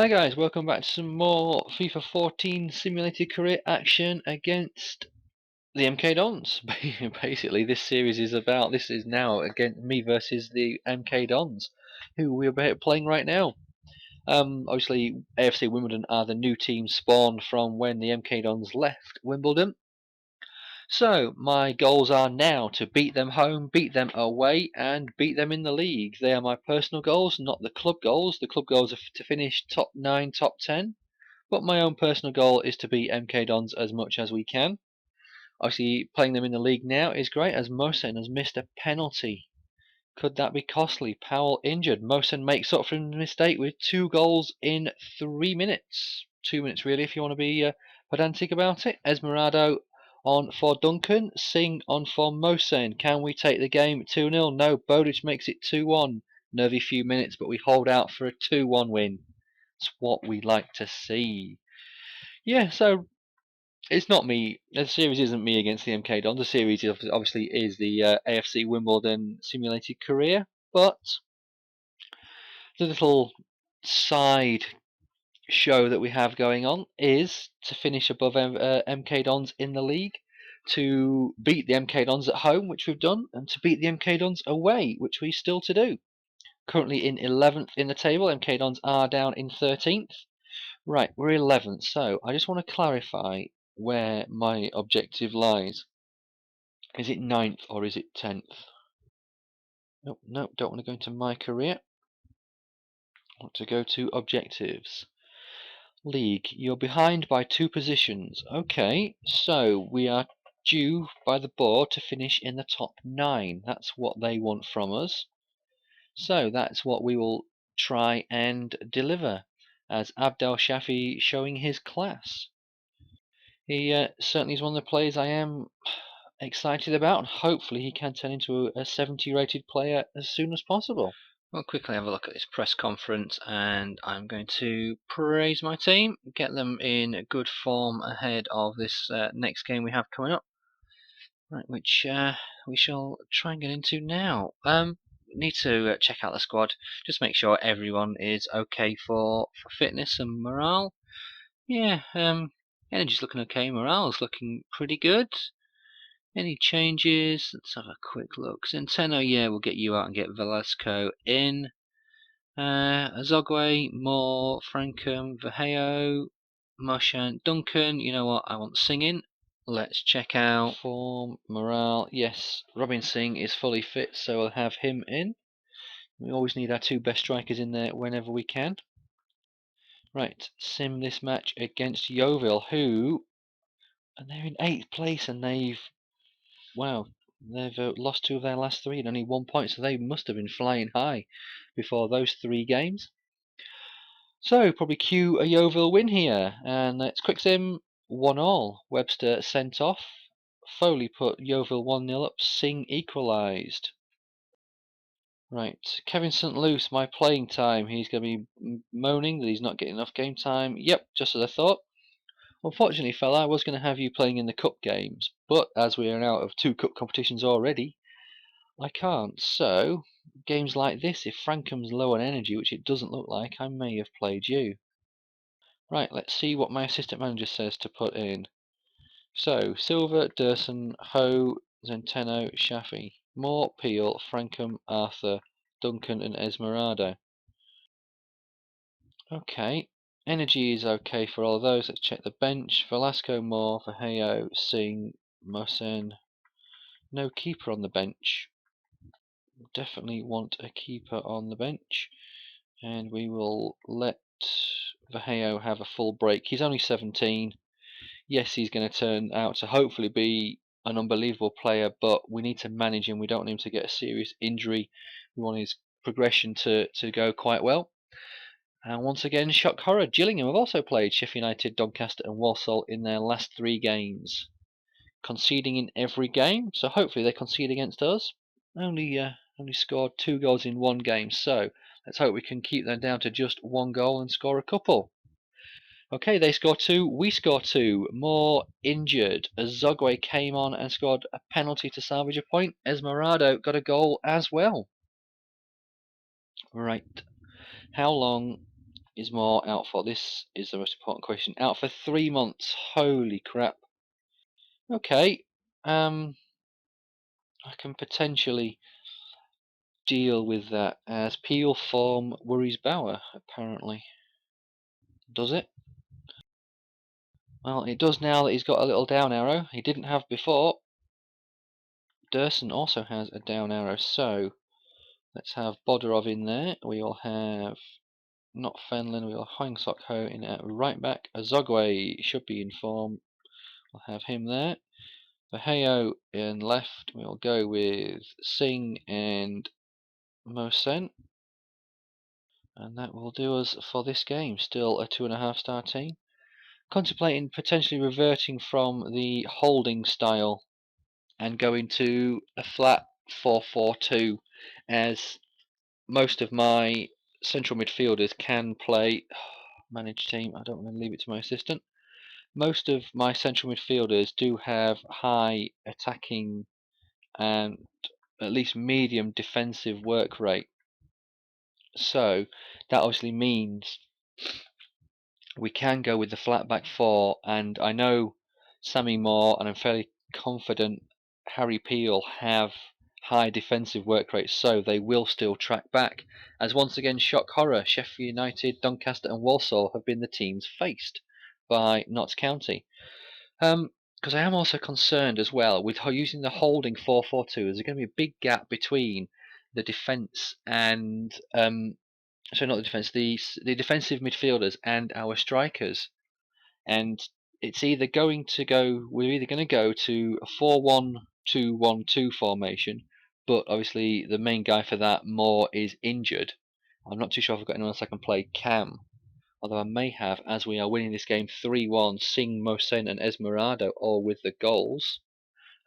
Hi guys, welcome back to some more FIFA 14 simulated career action against the MK Dons. Basically, this series is about, this is now against me versus the MK Dons, who we're playing right now. Obviously, AFC Wimbledon are the new team spawned from when the MK Dons left Wimbledon. So, my goals are now to beat them home, beat them away, and beat them in the league. They are my personal goals, not the club goals. The club goals are to finish top 9, top 10. But my own personal goal is to beat MK Dons as much as we can. Obviously, playing them in the league now is great, as Mohsen has missed a penalty. Could that be costly? Powell injured. Mohsen makes up for the mistake with 2 goals in 3 minutes. 2 minutes, really, if you want to be pedantic about it. Esmeralda on for Duncan. Singh on for Mohsen. Can we take the game 2-0? No, Bodic makes it 2-1. Nervy few minutes, but we hold out for a 2-1 win. It's what we like to see. Yeah, so it's not me. The series isn't me against the MK Dons. The series obviously is the AFC Wimbledon simulated career, but the little side show that we have going on is to finish above MK Dons in the league, to beat the MK Dons at home, which we've done, and to beat the MK Dons away, which we still to do. Currently in 11th in the table, MK Dons are down in 13th. Right, we're 11th, so I just want to clarify where my objective lies. Is it 9th or is it 10th? Nope, nope, don't want to go into my career. I want to go to objectives. League, you're behind by 2 positions. Okay, so we are due by the board to finish in the top 9. That's what they want from us. So that's what we will try and deliver, as Abdel Shafi showing his class. He certainly is one of the players I am excited about, and hopefully he can turn into a 70 rated player as soon as possible. We'll quickly have a look at this press conference, and I'm going to praise my team, get them in good form ahead of this next game we have coming up, right, which we shall try and get into now. Need to check out the squad, just make sure everyone is okay for fitness and morale. Yeah, energy's looking okay, morale's looking pretty good. Any changes? Let's have a quick look. Centeno, yeah, we'll get you out and get Velasco in. Azogwe, Moore, Frankham, Vaheo, Moshan, Duncan. You know what? I want singing. Let's check out form, morale. Yes, Robin Singh is fully fit, so we'll have him in. We always need our 2 best strikers in there whenever we can. Right, sim this match against Yeovil, who, and they're in 8th place, and they've lost 2 of their last 3 and only 1 point, so they must have been flying high before those 3 games. So probably cue a Yeovil win here, and it's quick sim 1-1. Webster sent off. Foley put Yeovil 1-0 up. Singh equalised. Right, Kevin St. Luce, my playing time. He's going to be moaning that he's not getting enough game time. Yep, just as I thought. Unfortunately, fella, I was going to have you playing in the cup games, but as we are out of 2 cup competitions already, I can't. So, games like this, if Frankham's low on energy, which it doesn't look like, I may have played you. Right, let's see what my assistant manager says to put in. So, Silver, Durson, Ho, Centeno, Shafi, Moore, Peel, Frankham, Arthur, Duncan, and Esmeralda. Okay, energy is okay for all of those. Let's check the bench. Velasco, Moore, Vaheo, Singh, Mohsen. No keeper on the bench. Definitely want a keeper on the bench. And we will let Vaheo have a full break. He's only 17. Yes, he's going to turn out to hopefully be an unbelievable player, but we need to manage him. We don't want him to get a serious injury. We want his progression to go quite well. And once again, shock horror, Gillingham have also played Sheffield United, Doncaster and Walsall in their last 3 games, conceding in every game, so hopefully they concede against us. Only scored 2 goals in 1 game, so let's hope we can keep them down to just 1 goal and score a couple. Okay, they score 2, we score 2. More injured. Azogwe came on and scored a penalty to salvage a point. Esmeralda got a goal as well. Right, how long is more out for? This is the most important question. Out for 3 months. Holy crap. Okay. I can potentially deal with that, as Peel form worries Bauer, apparently. Does it? Well, it does now that he's got a little down arrow. He didn't have before. Dursun also has a down arrow, so let's have Bodorov in there. We'll have not Fenlon, we'll have Hwang Sok Ho in at right back. Azogwe should be in form. We'll have him there. Baheo in left. We'll go with Singh and Mosen. And that will do us for this game. Still a 2.5-star team. Contemplating potentially reverting from the holding style and going to a flat 4-4-2, as most of my central midfielders can play. Manage team, I don't want to leave it to my assistant. Most of my central midfielders do have high attacking and at least medium defensive work rate. So that obviously means we can go with the flat back four, and I know Sammy Moore and I'm fairly confident Harry Peel have high defensive work rates, so they will still track back. As once again, shock horror, Sheffield United, Doncaster and Walsall have been the teams faced by Notts County. Because I am also concerned as well with using the holding 4-4-2. There's going to be a big gap between the defence and so not the defence, the defensive midfielders and our strikers, and it's either going to go. We're either going to go to a 4-1-2-1-2 formation, but obviously the main guy for that, Moore, is injured. I'm not too sure if I've got anyone else I can play Cam, although I may have, as we are winning this game 3-1. Singh, Mosen, and Esmeralda all with the goals.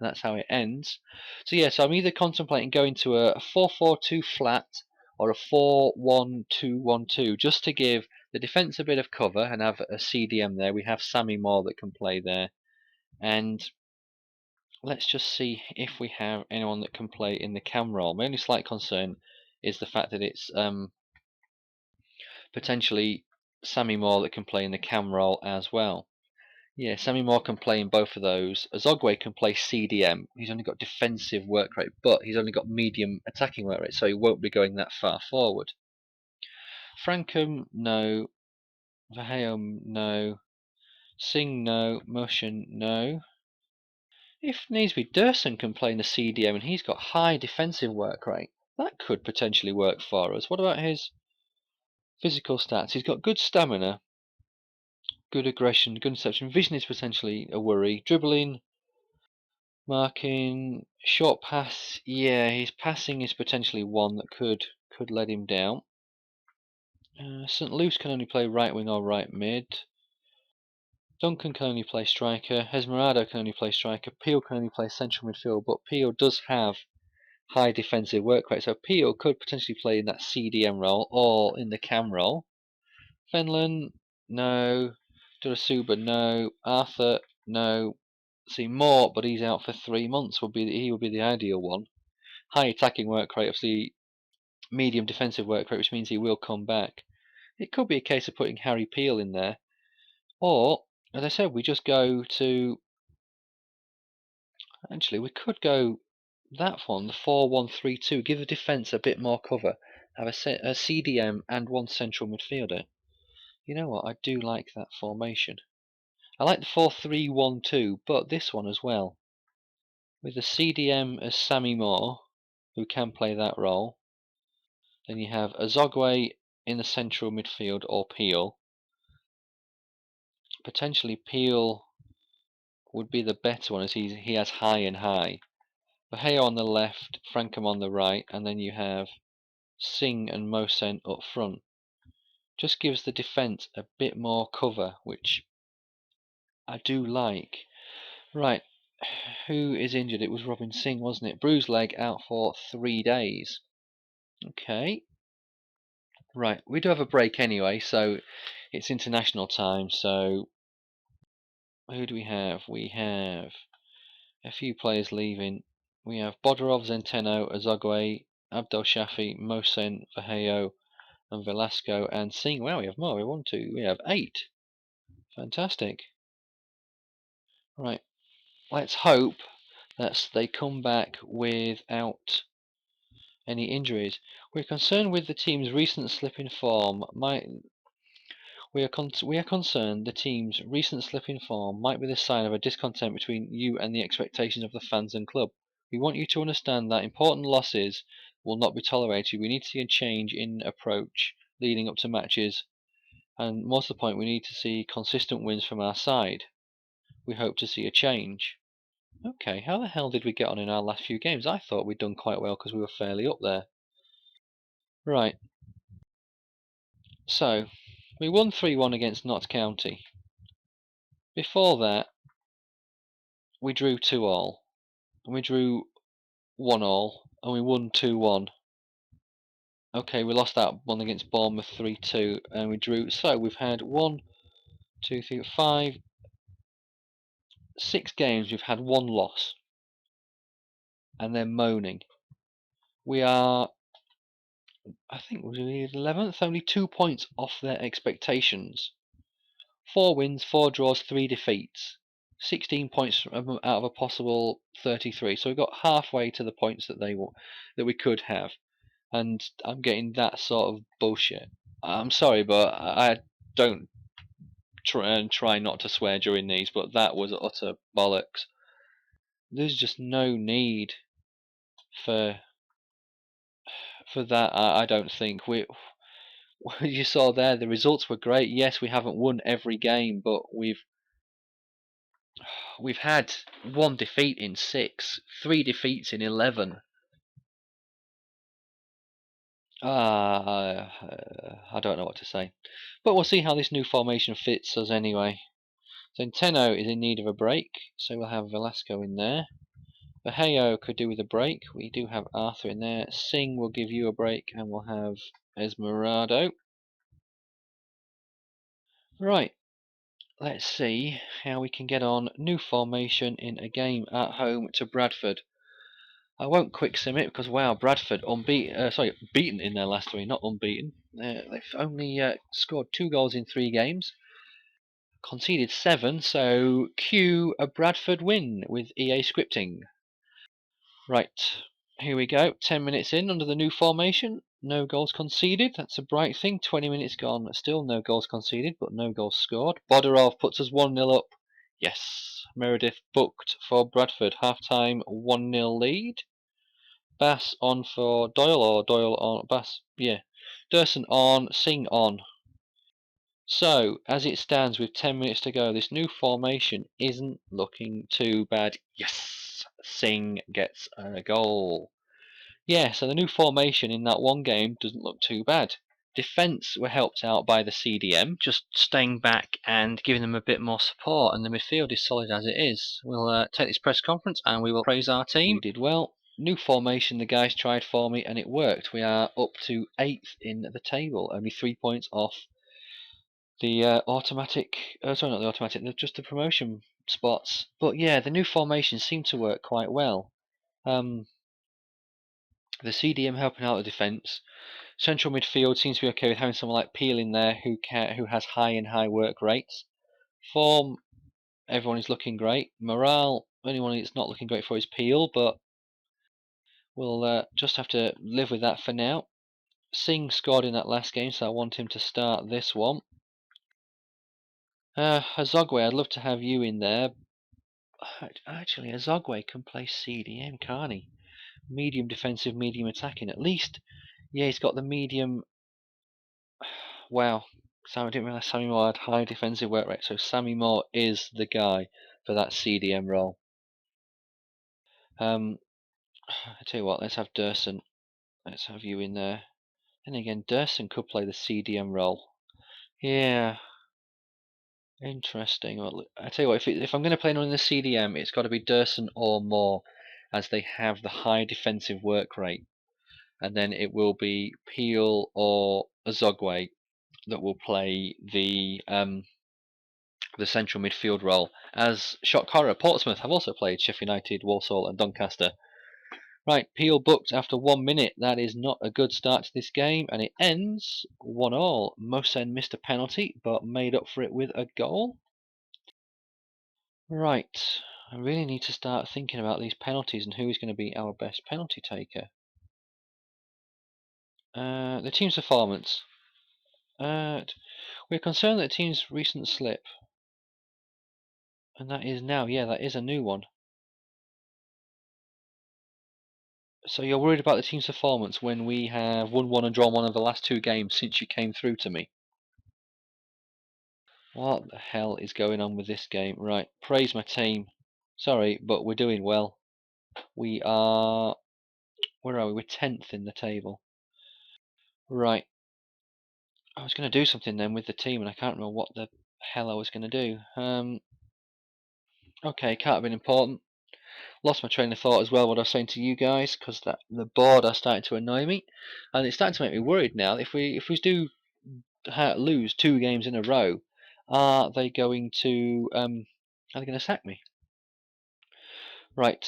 And that's how it ends. So yeah, so I'm either contemplating going to a 4-4-2 flat or a 4-1-2-1-2, just to give the defence a bit of cover and have a CDM there. We have Sammy Moore that can play there, and let's just see if we have anyone that can play in the cam role. My only slight concern is the fact that it's potentially Sammy Moore that can play in the cam role as well. Yeah, Sammy Moore can play in both of those. Azogwe can play CDM. He's only got defensive work rate, but he's only got medium attacking work rate, so he won't be going that far forward. Frankham, no. Vahayom, no. Singh, no. Motion, no. If needs be, Dursun can play in the CDM, and he's got high defensive work rate. That could potentially work for us. What about his physical stats? He's got good stamina, good aggression, good interception. Vision is potentially a worry. Dribbling, marking, short pass. Yeah, his passing is potentially one that could let him down. St. Luce can only play right wing or right mid. Duncan can only play striker. Esmeralda can only play striker. Peel can only play central midfield, but Peel does have high defensive work rate, so Peel could potentially play in that CDM role or in the cam role. Fenlon, no. Durasuba, no. Arthur, no. See Moore, but he's out for 3 months. He would be the ideal one. High attacking work rate, obviously medium defensive work rate, which means he will come back. It could be a case of putting Harry Peel in there, or as I said, we just go to. Actually, we could go that one, the 4-1-3-2. Give the defence a bit more cover. Have a CDM and one central midfielder. You know what? I do like that formation. I like the 4-3-1-2, but this one as well. With the CDM as Sammy Moore, who can play that role. Then you have Azogwe in the central midfield, or Peel. Potentially Peel would be the better one, as he has high and high. Baheo on the left, Frankham on the right, and then you have Singh and Mosen up front. Just gives the defence a bit more cover, which I do like. Right, who is injured? It was Robin Singh, wasn't it? Bruised leg, out for 3 days. Okay. Right, we do have a break anyway, so it's international time, so who do we have? We have a few players leaving. We have Bodorov, Zenteno, Azogwe, Abdel Shafi, Mosen, Vaheo, and Velasco and Singh. Wow, we have more. We have 8. Fantastic. Right, let's hope that they come back without any injuries. We're concerned with the team's recent slip in form. We are concerned the team's recent slip in form might be the sign of a discontent between you and the expectations of the fans and club. We want you to understand that important losses will not be tolerated. We need to see a change in approach leading up to matches, and more to the point, we need to see consistent wins from our side. We hope to see a change. Okay, how the hell did we get on in our last few games? I thought we'd done quite well because we were fairly up there. Right, so we won 3-1 against Notts County. Before that, we drew 2-2, and we drew 1-1, and we won 2-1. Okay, we lost that one against Bournemouth 3-2, and we drew. So we've had 1, 2, 3, 5, 6 games. We've had 1 loss, and they're moaning. We are, I think, we're 11th, only 2 points off their expectations. 4 wins, 4 draws, 3 defeats. 16 points out of a possible 33. So we got halfway to the points that we could have, and I'm getting that sort of bullshit. I'm sorry, but I don't try not to swear during these, but that was utter bollocks. There's just no need for that. I don't think you saw there, the results were great. Yes, we haven't won every game, but we've had 1 defeat in 6, 3 defeats in 11. I don't know what to say, but we'll see how this new formation fits us anyway. Centeno is in need of a break, so we'll have Velasco in there. Baheo could do with a break. We do have Arthur in there. Singh will give you a break, and we'll have Esmeraldo. Right, let's see how we can get on. New formation in a game at home to Bradford. I won't quick sim it because wow, Bradford beaten in their last 3, not unbeaten. They've only scored 2 goals in 3 games, conceded 7. So cue a Bradford win with EA scripting. Right, here we go. 10 minutes in under the new formation. No goals conceded. That's a bright thing. 20 minutes gone. Still no goals conceded, but no goals scored. Bodorov puts us 1-0 up. Yes. Meredith booked for Bradford. Half-time 1-0 lead. Bass on for Doyle, or Doyle on Bass. Yeah. Durson on. Singh on. So, as it stands with 10 minutes to go, this new formation isn't looking too bad. Yes! Singh gets a goal. Yeah, so the new formation in that one game doesn't look too bad. Defence were helped out by the CDM, just staying back and giving them a bit more support, and the midfield is solid as it is. We'll take this press conference and we will praise our team. We did well. New formation, the guys tried for me and it worked. We are up to 8th in the table, only 3 points off the automatic. Sorry, not the automatic. Just the promotion spots. But yeah, the new formation seemed to work quite well. The CDM helping out the defence. Central midfield seems to be okay with having someone like Peel in there who has high work rates. Form, everyone is looking great. Morale, only one it's not looking great for is Peel, but we'll just have to live with that for now. Singh scored in that last game, so I want him to start this one. Azogwe, I'd love to have you in there. Actually, Azogwe can play CDM, can't he? Medium defensive, medium attacking. At least, yeah, he's got the medium. Wow, I didn't realise Sammy Moore had high defensive work rate, so Sammy Moore is the guy for that CDM role. I tell you what, let's have Durson. Let's have you in there. And again, Durson could play the CDM role. Yeah, interesting. Well, I tell you what, if I'm going to play anyone in the CDM, it's got to be Durson or Moore, as they have the high defensive work rate. And then it will be Peel or Azogwe that will play the central midfield role. As shock horror, Portsmouth have also played Sheffield United, Walsall, and Doncaster. Right, Peel booked after 1 minute. That is not a good start to this game, and it ends 1-1. Mohsen missed a penalty, but made up for it with a goal. Right, I really need to start thinking about these penalties and who is going to be our best penalty taker. The team's performance. We're concerned that the team's recent slip. And that is now, yeah, that is a new one. So you're worried about the team's performance when we have won one and drawn one of the last 2 games since you came through to me? What the hell is going on with this game? Right, praise my team. Sorry, but we're doing well. We are... Where are we? We're 10th in the table. Right. I was going to do something then with the team and I can't remember what the hell I was going to do. Okay, can't have been important. Lost my train of thought as well, what I was saying to you guys, because the board are starting to annoy me. And it's starting to make me worried now. If we do lose 2 games in a row, are they going to sack me? Right,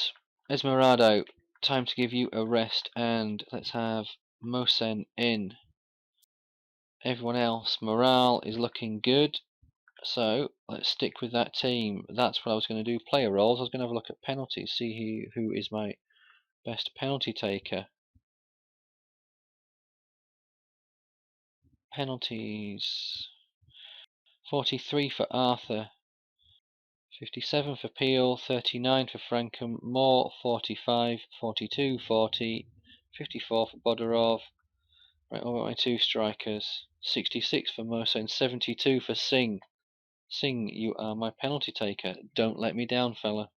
Esmeraldo, time to give you a rest, and let's have Mohsen in. Everyone else, morale is looking good, so let's stick with that team. That's what I was going to do. Player roles. I was going to have a look at penalties, see who is my best penalty taker. Penalties. 43 for Arthur, 57 for Peel, 39 for Frankham, Moore 45, 42, 40, 54 for Bodorov. Right, all my 2 strikers. 66 for Mosa and 72 for Singh. Singh, you are my penalty taker. Don't let me down, fella.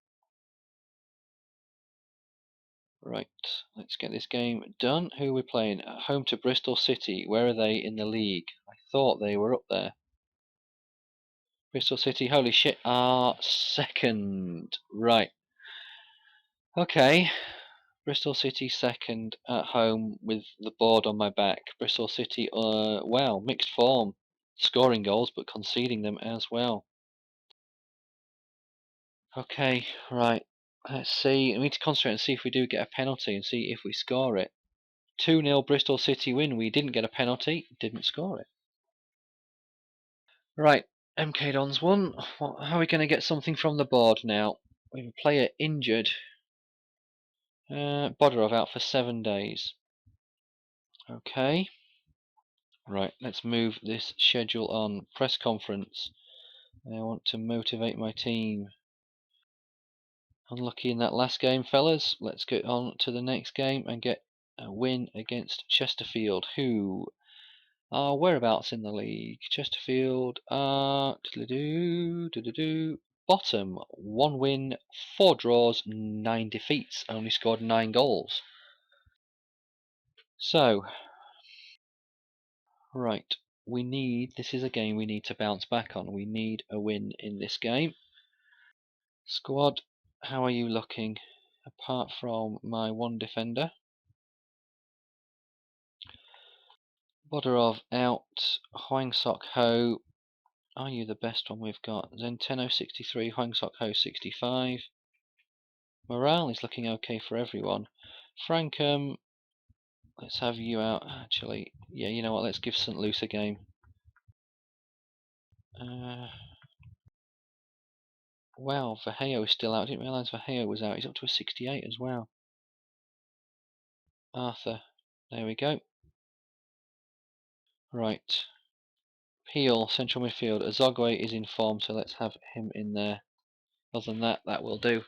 Right, let's get this game done. Who are we playing? Home to Bristol City. Where are they in the league? I thought they were up there. Bristol City, holy shit, are 2nd. Right. Okay. Bristol City 2nd at home with the board on my back. Bristol City, well, mixed form. Scoring goals but conceding them as well. Okay, right. Let's see. We need to concentrate and see if we do get a penalty and see if we score it. 2-0 Bristol City win. We didn't get a penalty, didn't score it. Right, MK Dons won. How are we going to get something from the board now? We have a player injured. Bodorov out for 7 days. Okay. Right, let's move this schedule on. Press conference. I want to motivate my team. Unlucky in that last game, fellas. Let's get on to the next game and get a win against Chesterfield, who are whereabouts in the league. Chesterfield are bottom. 1 win, 4 draws, 9 defeats. Only scored 9 goals. So, right, this is a game we need to bounce back on. We need a win in this game. Squad, how are you looking? Apart from my 1 defender. Bodorov out. Hwang Sok Ho. Are you the best one we've got? Zenteno 63, Hwang Sok Ho 65. Morale is looking okay for everyone. Frankham, let's have you out. Actually, yeah, you know what? Let's give St. Luce a game. Wow, Verheo is still out. I didn't realise Verheo was out. He's up to a 68 as well. Arthur, there we go. Right. Peel, central midfield. Azogwe is in form, so let's have him in there. Other than that, that will do.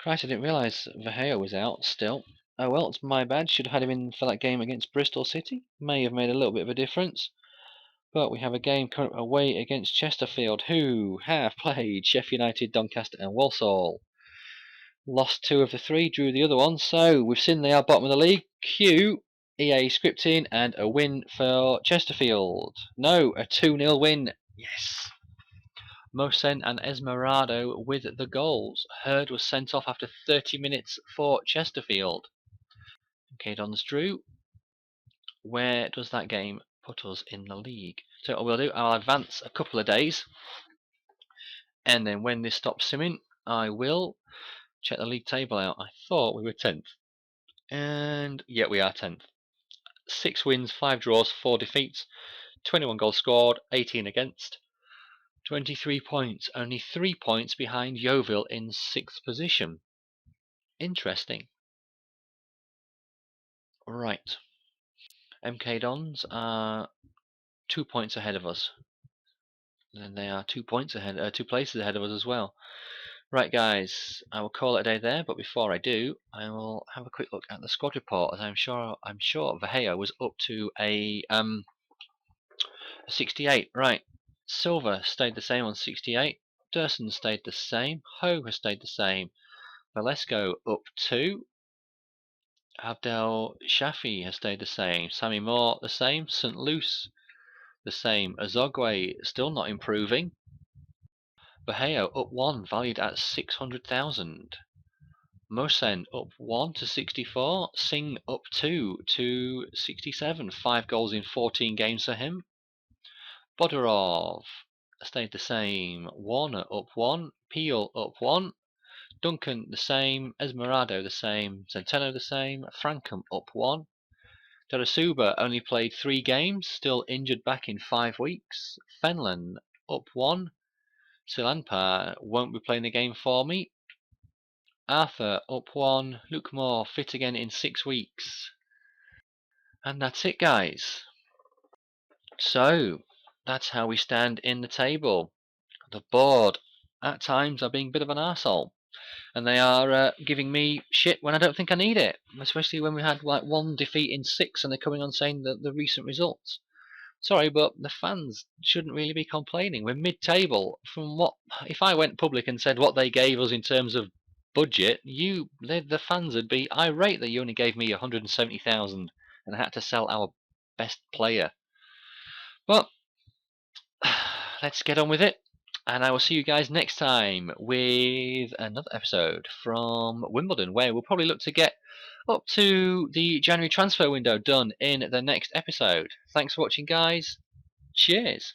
Christ, I didn't realise Verheo was out still. Oh well, it's my bad. Should have had him in for that game against Bristol City. May have made a little bit of a difference. But we have a game coming up away against Chesterfield, who have played Sheffield United, Doncaster and Walsall. Lost 2 of the 3, drew the other one, so we've seen they are bottom of the league. Cue EA scripting and a win for Chesterfield. No, a 2-0 win. Yes. Mohsen and Esmeraldo with the goals. Hurd was sent off after 30 minutes for Chesterfield. Okay, Dons drew. Where does that game put us in the league? So what we'll do, I'll advance a couple of days, and then when this stops simming, I will check the league table out. I thought we were 10th. And yeah, we are 10th. 6 wins, 5 draws, 4 defeats, 21 goals scored, 18 against, 23 points, only 3 points behind Yeovil in 6th position. Interesting. Right. MK Dons are 2 points ahead of us. And they are 2 points ahead, 2 places ahead of us as well. Right, guys, I will call it a day there. But before I do, I will have a quick look at the squad report, as I'm sure Vaheo was up to a 68. Right, Silva stayed the same on 68. Durson stayed the same. Ho has stayed the same. Valesco up 2. Abdel Shafi has stayed the same. Sammy Moore the same. St. Luce the same. Azogwe still not improving. Baheo up 1, valued at 600,000. Mohsen up 1 to 64. Singh up 2 to 67. 5 goals in 14 games for him. Bodorov stayed the same. Warner up 1. Peel up 1. Duncan the same. Esmerado the same. Centeno the same. Frankham up 1. Terasuba only played 3 games, still injured back in 5 weeks. Fenlon up 1. Silanpa won't be playing the game for me. Arthur up 1. Luke Moore fit again in 6 weeks. And that's it, guys. So, that's how we stand in the table. The board at times are being a bit of an arsehole. And they are giving me shit when I don't think I need it. Especially when we had like 1 defeat in 6 and they're coming on saying that the recent results. Sorry, but the fans shouldn't really be complaining. We're mid-table. From what, if I went public and said what they gave us in terms of budget, the fans would be irate that you only gave me 170,000 and I had to sell our best player. But let's get on with it, and I will see you guys next time with another episode from Wimbledon, where we'll probably look to get up to the January transfer window done in the next episode. Thanks for watching, guys. Cheers.